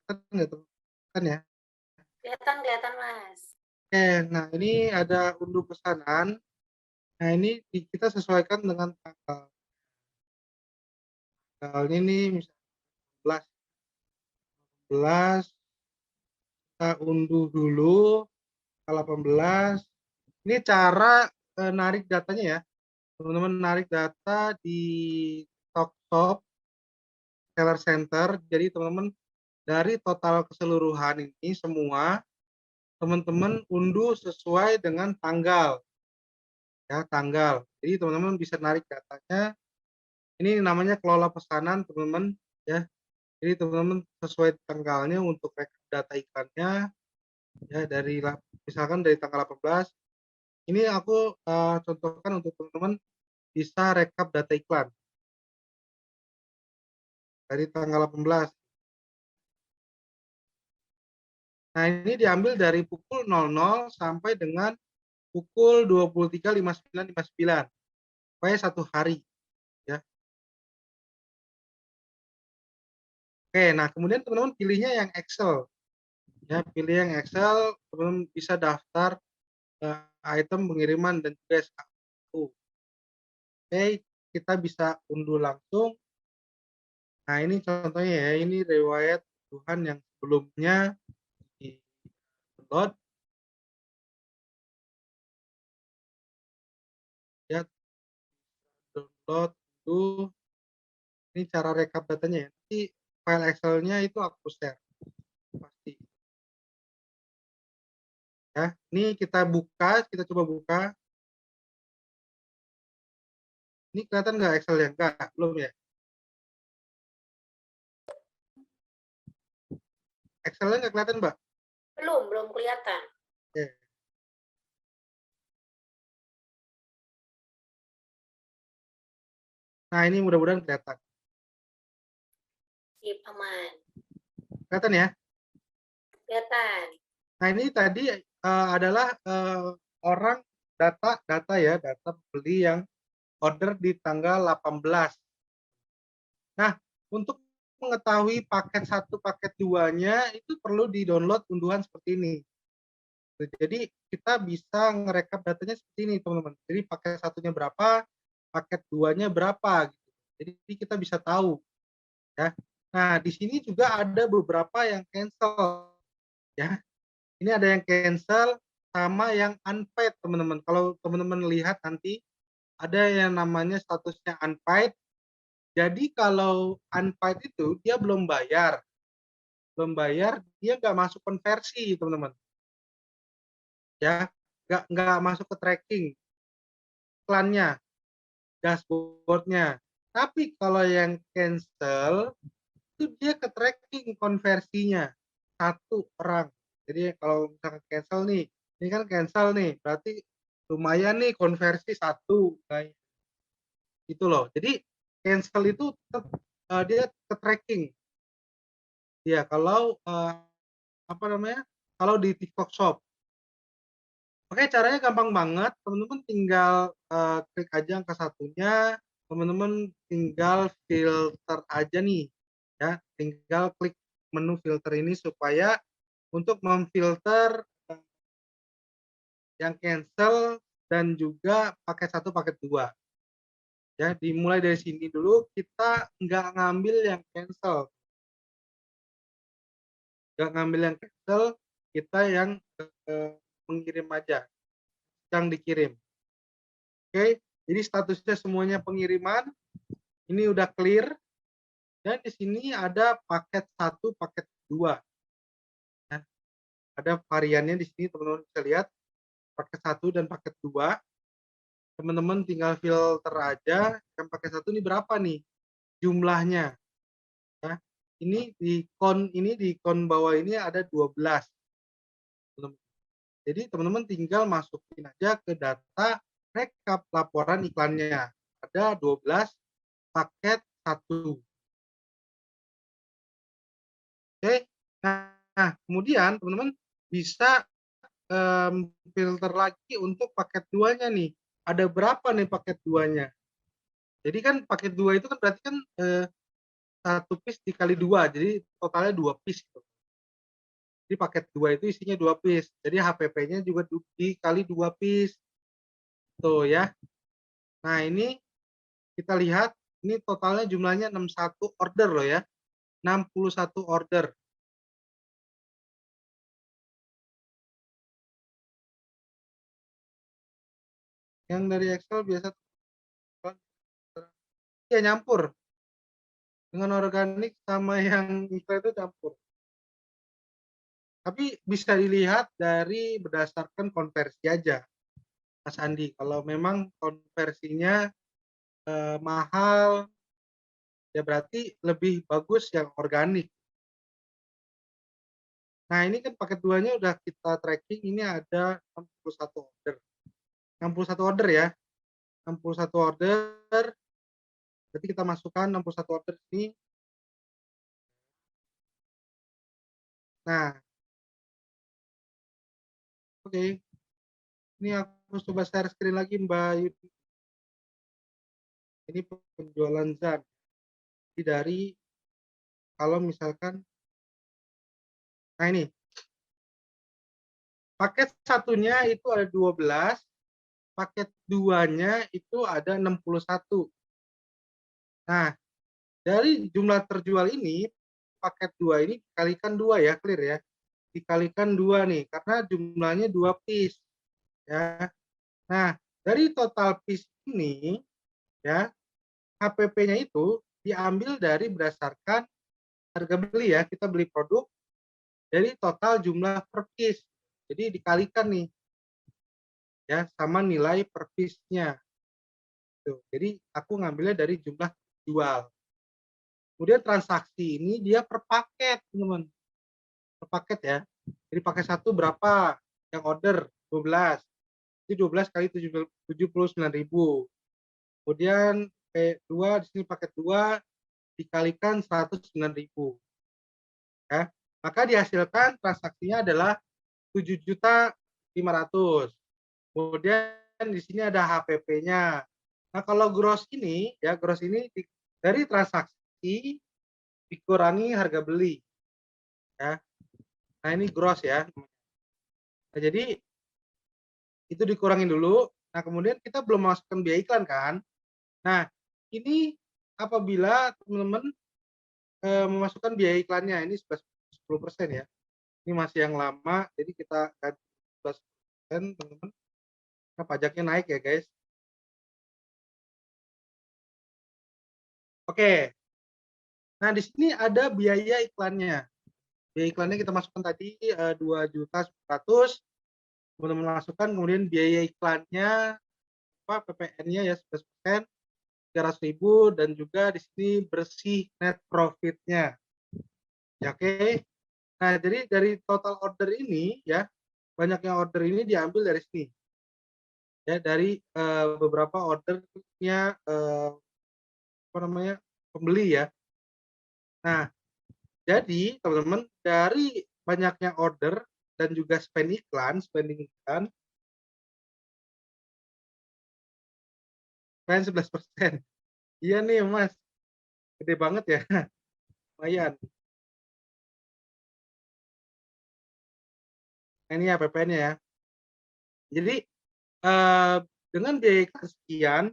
Kan nggak tuh? Kan ya? Kelihatan kelihatan, Mas. Oke, nah ini ada unduh pesanan. Nah ini kita sesuaikan dengan tanggalnya nih misalnya 11 kita unduh dulu, tanggal 18. Ini cara, narik datanya ya, teman-teman narik data di Tokshop Seller Center. Jadi teman-teman dari total keseluruhan ini semua, teman-teman unduh sesuai dengan tanggal, ya tanggal. Jadi teman-teman bisa narik datanya, ini namanya kelola pesanan teman-teman, ya. Jadi teman-teman sesuai tanggalnya untuk rekap data iklannya, ya misalkan dari tanggal 18, ini aku, contohkan untuk teman-teman bisa rekap data iklan dari tanggal 18. Nah, ini diambil dari pukul 00.00 sampai dengan pukul 23.59.59, pokoknya 1 hari, ya. Oke, nah kemudian teman-teman pilihnya yang Excel, ya, pilih yang Excel, teman-teman bisa daftar, item pengiriman dan juga SKU. Oke, kita bisa unduh langsung. Nah, ini contohnya ya, ini riwayat kebutuhan yang sebelumnya di-download, ya, download dulu. Ini cara rekap datanya ya, nanti file Excel-nya itu aku share, pasti. Ya, ini kita buka, kita coba buka. Ini kelihatan nggak Excel-nya? Nggak, belum ya? Excel-nya nggak kelihatan, Mbak? Belum kelihatan. Oke. Nah, ini mudah-mudahan kelihatan. Sip, aman. Kelihatan ya? Kelihatan. Nah, ini tadi adalah orang data ya, data beli yang order di tanggal 18. Nah, untuk mengetahui paket 1, paket 2-nya itu perlu di-download unduhan seperti ini. Jadi kita bisa ngerekap datanya seperti ini, teman-teman. Jadi paket 1-nya berapa, paket 2-nya berapa gitu. Jadi kita bisa tahu, ya. Nah, di sini juga ada beberapa yang cancel, ya. Ini ada yang cancel sama yang unpaid, teman-teman. Kalau teman-teman lihat nanti ada yang namanya statusnya unpaid. Jadi kalau unpaid itu dia belum bayar dia nggak masuk konversi, teman-teman. Ya, nggak masuk ke tracking iklannya, dashboard-nya. Tapi kalau yang cancel itu dia ke tracking konversinya 1 orang. Jadi kalau misalkan cancel nih, ini kan cancel nih, berarti lumayan nih konversi 1 kayak gitu loh. Jadi cancel itu dia ke tracking. Ya kalau, apa namanya, kalau di TikTok Shop. Oke, caranya gampang banget, teman-teman tinggal, klik aja angka satunya, teman-teman tinggal filter aja nih, ya, tinggal klik menu filter ini supaya untuk memfilter, yang cancel dan juga paket 1, paket 2. Ya, dimulai dari sini dulu, kita nggak ngambil yang cancel, nggak ngambil yang cancel, kita yang, mengirim aja, yang dikirim. Oke, jadi statusnya semuanya pengiriman, ini udah clear, dan di sini ada paket 1, paket 2, ya. Ada variannya di sini teman-teman bisa lihat, paket 1 dan paket 2. Teman-teman tinggal filter aja, yang paket 1 ini berapa nih jumlahnya, ya. Ini di kon bawah ini ada 12, teman-teman. Jadi teman-teman tinggal masukin aja ke data rekap laporan iklannya. Ada 12 paket 1. Oke. Nah, kemudian teman-teman bisa, filter lagi untuk paket 2-nya nih. Ada berapa nih paket 2-nya? Jadi kan paket 2 itu kan berarti kan, 1 piece dikali 2, jadi totalnya 2 piece gitu. Jadi paket 2 itu isinya 2 piece. Jadi HPP-nya juga dikali 2 piece. Tuh ya. Nah, ini kita lihat ini totalnya jumlahnya 61 order loh ya. 61 order. Yang dari Excel biasa ya nyampur. Dengan organik sama yang Mitra itu campur. Tapi bisa dilihat dari berdasarkan konversi aja, Mas Andi. Kalau memang konversinya mahal, ya berarti lebih bagus yang organik. Nah, ini kan paket 2-nya udah kita tracking, ini ada 61 order. 61 order ya, 61 order, berarti kita masukkan 61 order ini. Nah, oke. Ini aku coba share screen lagi Mbak Yudi. Ini penjualan zat. Jadi dari kalau misalkan, nah ini, paket satunya itu ada 12, paket 2-nya itu ada 61. Nah, dari jumlah terjual ini, paket 2 ini dikalikan 2 ya, clear ya. Dikalikan 2 nih, karena jumlahnya 2 piece ya. Nah, dari total piece ini ya, HPP-nya itu diambil dari berdasarkan harga beli ya. Kita beli produk dari total jumlah per piece. Jadi dikalikan nih ya sama nilai per piece-nya. Tuh. Jadi aku ngambilnya dari jumlah jual. Kemudian transaksi ini dia per paket, teman-teman. Per paket ya. Jadi paket 1 berapa? Yang order 12. Jadi 12 kali 79.000. Kemudian P2 di sini paket 2 dikalikan 109.000. Ya. Maka dihasilkan transaksinya adalah 7.500.000. Kemudian di sini ada HPP-nya. Nah, kalau gross ini ya, gross ini dari transaksi dikurangi harga beli ya. Nah, ini gross ya. Nah, jadi itu dikurangin dulu. Nah, kemudian kita belum masukkan biaya iklan kan. Nah, ini apabila teman-teman memasukkan biaya iklannya ini 10% ya. Ini masih yang lama, jadi kita ganti 11%, teman-teman. Nah, pajaknya naik ya, guys. Oke. Nah, di sini ada biaya iklannya. Biaya iklannya kita masukkan tadi 2.100.000, teman-teman masukkan, kemudian biaya iklannya apa PPN-nya ya 11%, 300.000, dan juga di sini bersih net profit-nya. Ya, oke. Nah, jadi dari total order ini ya, banyaknya order ini diambil dari sini. Ya, dari beberapa ordernya apa namanya? Pembeli ya. Nah, jadi teman-teman dari banyaknya order dan juga spending iklan 11%. Iya nih Mas, gede banget ya, lumayan. Nah, ini ya PPN-nya ya. Jadi dengan biaya iklan sekian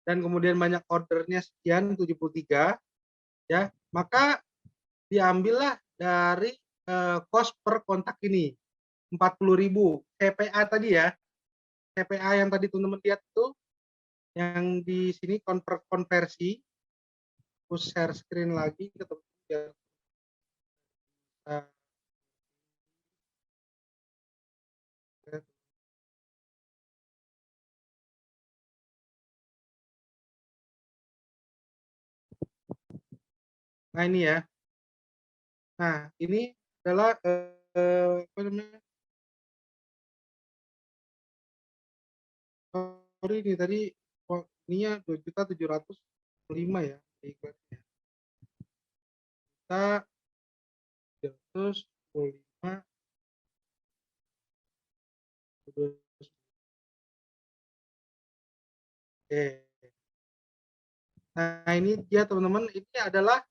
dan kemudian banyak ordernya sekian 73 ya, maka diambillah dari cost per kontak ini 40.000 CPA tadi ya. CPA yang tadi teman-teman lihat itu yang di sini konversi. Aku share screen lagi ke teman-teman biar nah ini ya. Nah, ini adalah apa namanya? Sorry nih tadi ininya 2.705 ya iklannya. Kita 325 oke. Nah, ini dia teman-teman, ini adalah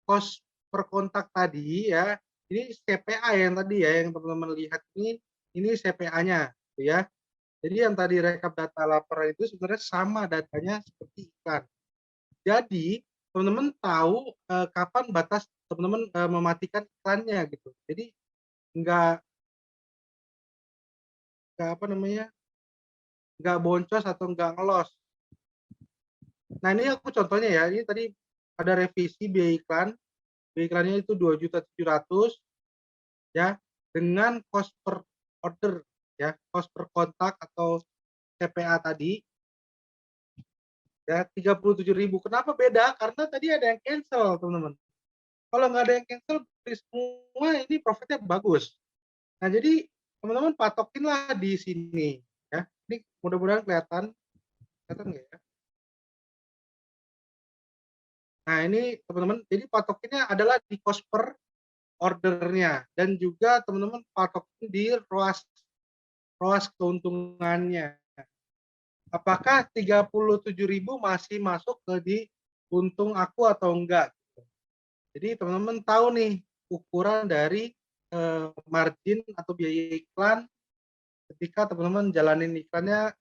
cost per kontak tadi ya. Ini CPA yang tadi ya, yang teman-teman lihat ini CPA-nya, gitu ya. Jadi yang tadi rekap data laporan itu sebenarnya sama datanya seperti iklan. Jadi teman-teman tahu kapan batas teman-teman mematikan iklannya gitu. Jadi nggak apa namanya, nggak boncos atau nggak ngelos. Nah ini aku contohnya ya, ini tadi ada revisi biaya iklan. Biaya iklannya itu 2.700.000 ya, dengan cost per order ya, cost per kontak atau CPA tadi ya 37.000. Kenapa beda? Karena tadi ada yang cancel, teman-teman. Kalau nggak ada yang cancel, semua ini profitnya bagus. Nah, jadi teman-teman patokinlah di sini ya. Ini mudah-mudahan kelihatan nggak ya? Nah, ini teman-teman, jadi patokinnya adalah di cost per ordernya dan juga teman-teman patokin di ROAS keuntungannya. Apakah 37.000 masih masuk ke di untung aku atau enggak? Jadi teman-teman tahu nih ukuran dari margin atau biaya iklan ketika teman-teman jalanin iklannya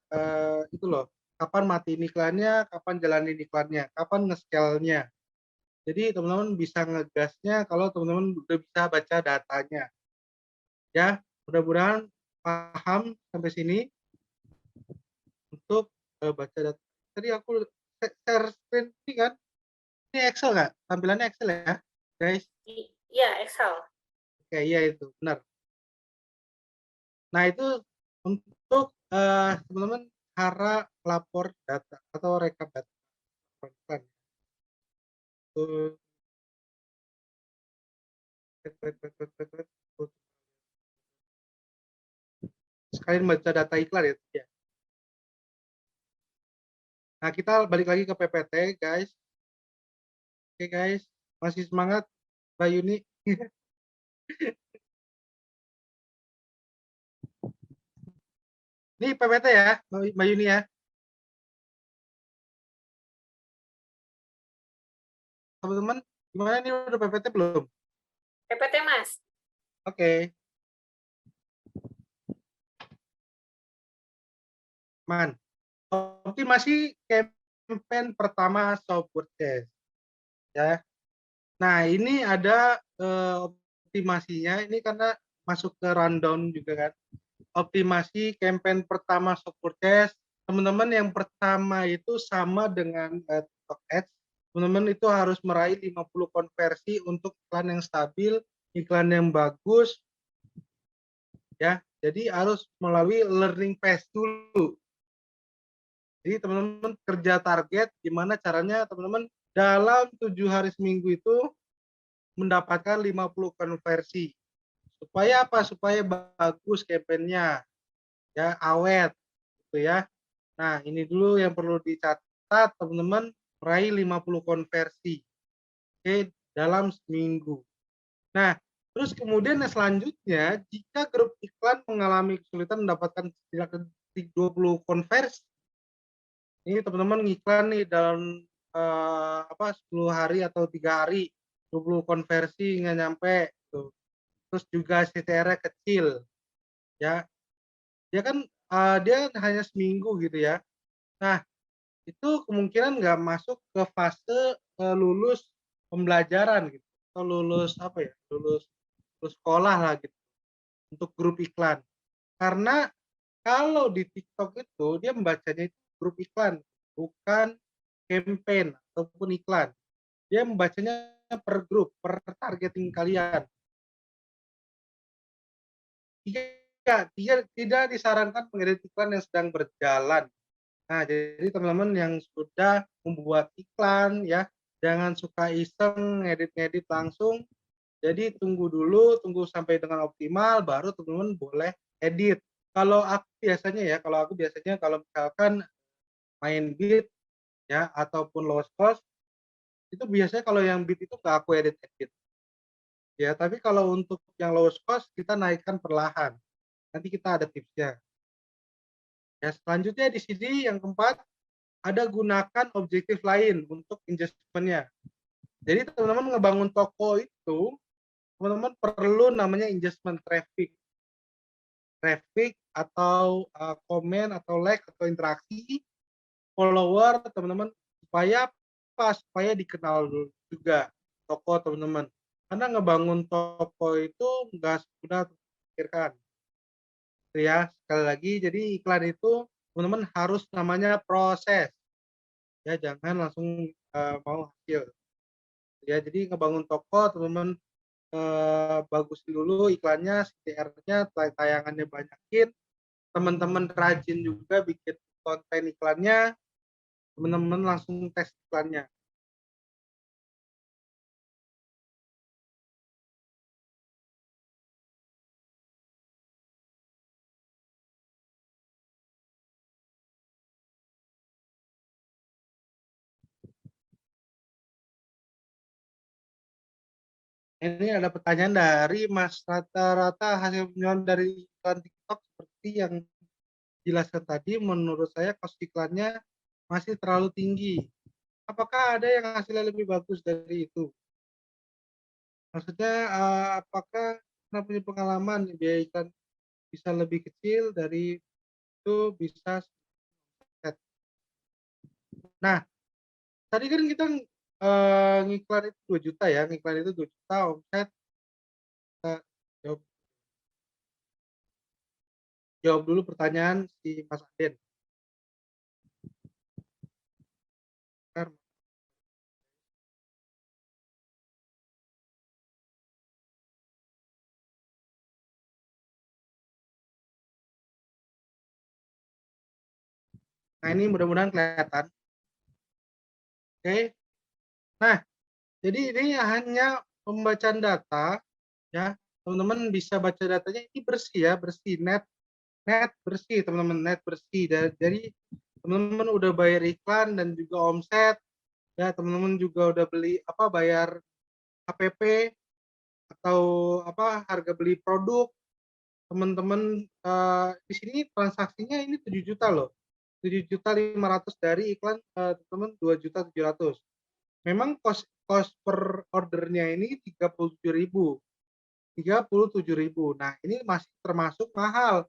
itu loh. Kapan matiin iklannya, kapan jalanin iklannya, kapan nge-scale-nya. Jadi teman-teman bisa ngegasnya kalau teman-teman udah bisa baca datanya. Ya, mudah-mudahan paham sampai sini untuk baca data. Tadi aku share screen ini kan, ini Excel nggak? Tampilannya Excel ya, guys? Iya, Excel. Oke, iya itu, benar. Nah, itu untuk teman-teman cara lapor data atau rekap data. Sekalian baca data iklan ya. Nah, kita balik lagi ke PPT, guys. Oke, guys. Masih semangat, Mbak Yuni? Ini PPT ya, Mbak Yuni ya. Teman-teman, gimana nih, udah PPT belum? PPT, Mas. Oke. Man, optimasi campaign pertama software test ya. Nah, ini ada optimasinya, ini karena masuk ke rundown juga kan. Optimasi campaign pertama software test, teman-teman yang pertama itu sama dengan TikTok Ads. Teman-teman itu harus meraih 50 konversi untuk iklan yang stabil, iklan yang bagus ya. Jadi harus melalui learning phase dulu. Jadi teman-teman kerja target gimana caranya teman-teman dalam 7 hari seminggu itu mendapatkan 50 konversi. Supaya apa? Supaya bagus campaign-nya, ya awet gitu ya. Nah, ini dulu yang perlu dicatat teman-teman, meraih 50 konversi. Oke, dalam seminggu. Nah, terus kemudian yang selanjutnya, jika grup iklan mengalami kesulitan mendapatkan setidaknya 20 konversi, ini teman-teman ngiklan nih dalam 10 hari atau 3 hari 20 konversi nggak nyampe tuh. Terus juga CTR-nya kecil ya. Dia kan dia hanya seminggu gitu ya. Nah, itu kemungkinan nggak masuk ke fase lulus pembelajaran gitu atau lulus apa ya? Lulus sekolah lah gitu untuk grup iklan. Karena kalau di TikTok itu dia membacanya itu grup iklan, bukan campaign ataupun iklan. Dia membacanya per grup, per targeting kalian. Tidak disarankan mengedit iklan yang sedang berjalan. Nah, jadi teman-teman yang sudah membuat iklan ya, jangan suka iseng ngedit-ngedit langsung. Jadi tunggu dulu, tunggu sampai dengan optimal, baru teman-teman boleh edit. Kalau aku biasanya kalau misalkan main beat ya ataupun low cost itu biasanya kalau yang beat itu nggak aku edit-edit. Ya, tapi kalau untuk yang low cost kita naikkan perlahan. Nanti kita ada tipsnya. Ya, selanjutnya di sini yang keempat ada gunakan objektif lain untuk investment-nya. Jadi teman-teman ngebangun toko itu teman-teman perlu namanya engagement traffic. Traffic atau, komen atau like atau interaksi, follower teman-teman, supaya apa, supaya dikenal juga toko teman-teman. Karena ngebangun toko itu nggak semudah terpikirkan, gitu ya. Sekali lagi, jadi iklan itu teman-teman harus namanya proses, ya jangan langsung, mau hasil. Ya, jadi ngebangun toko teman-teman, bagusin dulu iklannya, CTR-nya, tayangannya banyakin, teman-teman rajin juga bikin konten iklannya, teman-teman langsung tes iklannya. Ini ada pertanyaan dari Mas, rata-rata hasil penjualan dari iklan TikTok seperti yang dijelaskan tadi, menurut saya cost iklannya masih terlalu tinggi. Apakah ada yang hasilnya lebih bagus dari itu? Maksudnya, apakah pernah punya pengalaman biaya iklan bisa lebih kecil dari itu bisa set. Nah, tadi kan kita, ngiklan itu 2 juta ya, ngiklan itu 2 juta omset, kita jawab jawab dulu pertanyaan si Mas Aden. Bentar. Nah, ini mudah-mudahan kelihatan. Oke. Nah, jadi ini hanya pembacaan data ya, teman-teman bisa baca datanya ini bersih ya, bersih, net net bersih teman-teman, net bersih. Jadi teman-teman udah bayar iklan dan juga omset, ya teman-teman juga udah beli apa, bayar HPP atau apa, harga beli produk, teman-teman, di sini transaksinya ini 7 juta loh, 7.500.000 dari iklan, teman-teman 2.700.000. Memang cost per ordernya ini 37.000. Nah, ini masih termasuk mahal.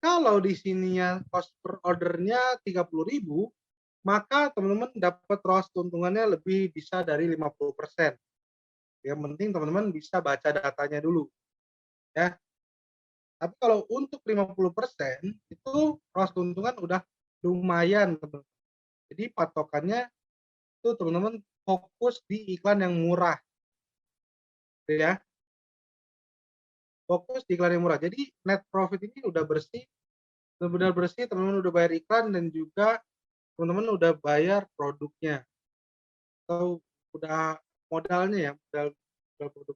Kalau di sininya cost per ordernya 30.000, maka teman-teman dapat ROAS keuntungannya lebih bisa dari 50%. Yang penting teman-teman bisa baca datanya dulu, ya. Tapi kalau untuk 50% itu ROAS keuntungan udah lumayan, teman-teman. Jadi patokannya itu teman-teman fokus di iklan yang murah, gitu ya. Fokus di iklan yang murah. Jadi net profit ini udah bersih, benar-benar bersih, teman-teman udah bayar iklan dan juga teman-teman udah bayar produknya atau udah modalnya ya, modal produk.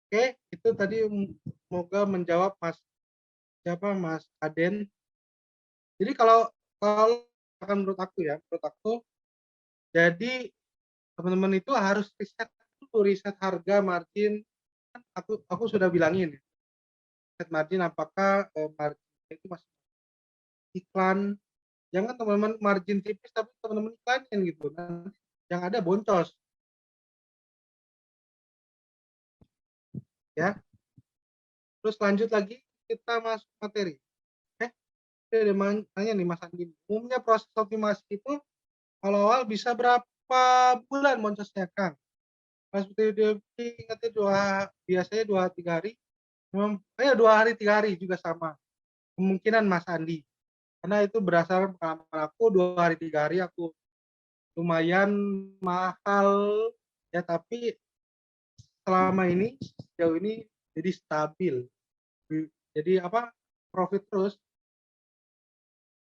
Oke, itu tadi semoga menjawab Mas siapa, Mas Aden. Jadi kalau kalau menurut aku ya, menurut aku, jadi teman-teman itu harus riset dulu, riset harga, margin. Kan aku sudah bilangin, riset margin apakah, marginnya itu masih iklan. Jangan teman-teman margin tipis tapi teman-teman iklanin gitu, nanti yang ada boncos, ya. Terus lanjut lagi, kita masuk materi. Eh, ada nanya nih Mas Andi, umumnya proses optimasi itu awal-awal bisa berapa bulan boncosnya, Kang? Pas ingatnya biasanya 2-3 hari, memang 2 hari 3 hari juga sama, kemungkinan Mas Andi. Karena itu berdasarkan pengalaman aku, 2 hari 3 hari aku lumayan mahal ya, tapi selama ini, sejauh ini jadi stabil. Jadi apa, profit terus,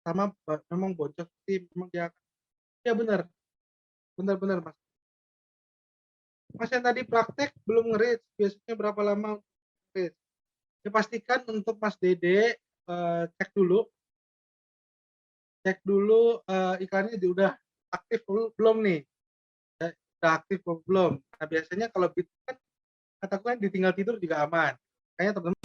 sama memang boncos sih, memang dia ya benar, benar Mas. Mas yang tadi praktek belum nge biasanya berapa lama nge-reach? Ya pastikan untuk Mas Dede, cek dulu, iklannya udah aktif belum nih, ya udah aktif belum. Nah biasanya kalau gitu kan, katakan ditinggal tidur juga aman. Kayaknya teman-teman